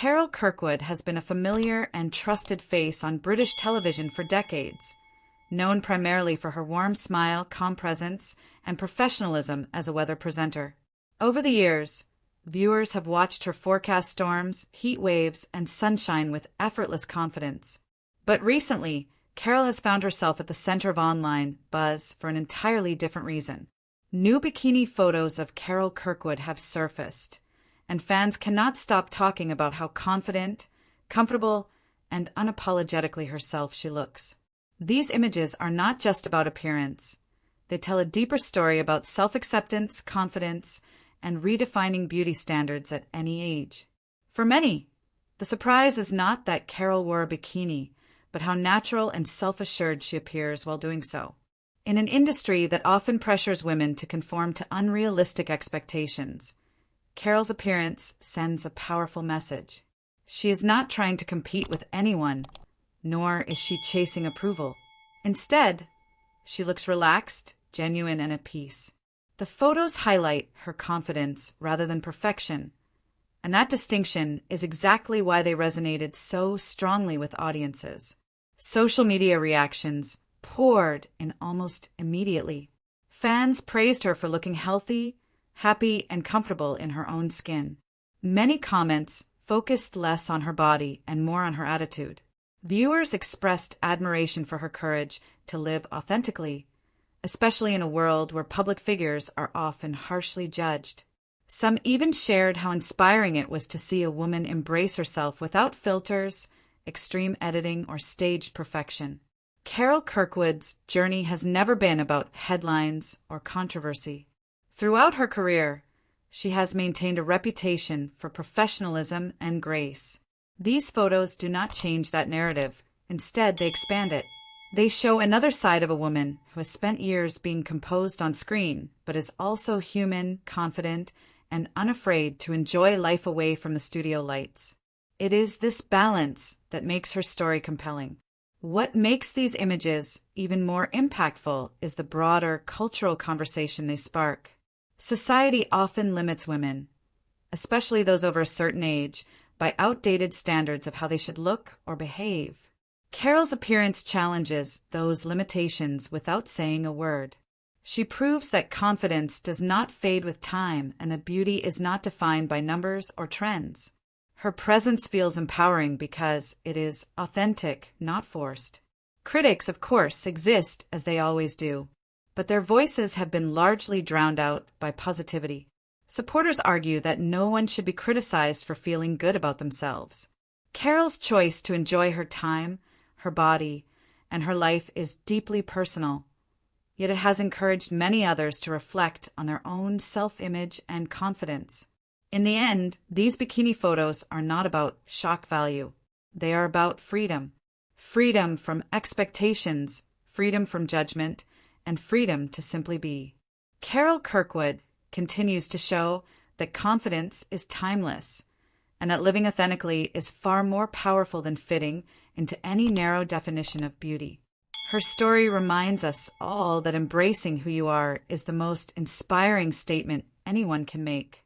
Carol Kirkwood has been a familiar and trusted face on British television for decades, known primarily for her warm smile, calm presence, and professionalism as a weather presenter. Over the years, viewers have watched her forecast storms, heat waves, and sunshine with effortless confidence. But recently, Carol has found herself at the center of online buzz for an entirely different reason. New bikini photos of Carol Kirkwood have surfaced, and fans cannot stop talking about how confident, comfortable, and unapologetically herself she looks. These images are not just about appearance. They tell a deeper story about self-acceptance, confidence, and redefining beauty standards at any age. For many, the surprise is not that Carol wore a bikini, but how natural and self-assured she appears while doing so. In an industry that often pressures women to conform to unrealistic expectations, Carol's appearance sends a powerful message. She is not trying to compete with anyone, nor is she chasing approval. Instead, she looks relaxed, genuine, and at peace. The photos highlight her confidence rather than perfection, and that distinction is exactly why they resonated so strongly with audiences. Social media reactions poured in almost immediately. Fans praised her for looking healthy, happy, and comfortable in her own skin. Many comments focused less on her body and more on her attitude. Viewers expressed admiration for her courage to live authentically, especially in a world where public figures are often harshly judged. Some even shared how inspiring it was to see a woman embrace herself without filters, extreme editing, or staged perfection. Carol Kirkwood's journey has never been about headlines or controversy. Throughout her career, she has maintained a reputation for professionalism and grace. These photos do not change that narrative. Instead, they expand it. They show another side of a woman who has spent years being composed on screen, but is also human, confident, and unafraid to enjoy life away from the studio lights. It is this balance that makes her story compelling. What makes these images even more impactful is the broader cultural conversation they spark. Society often limits women, especially those over a certain age, by outdated standards of how they should look or behave. Carol's appearance challenges those limitations without saying a word. She proves that confidence does not fade with time and that beauty is not defined by numbers or trends. Her presence feels empowering because it is authentic, not forced. Critics, of course, exist, as they always do, but their voices have been largely drowned out by positivity. Supporters argue that no one should be criticized for feeling good about themselves. Carol's choice to enjoy her time, her body, and her life is deeply personal, yet it has encouraged many others to reflect on their own self-image and confidence. In the end, these bikini photos are not about shock value. They are about freedom. Freedom from expectations, freedom from judgment, and freedom to simply be. Carol Kirkwood continues to show that confidence is timeless, and that living authentically is far more powerful than fitting into any narrow definition of beauty. Her story reminds us all that embracing who you are is the most inspiring statement anyone can make.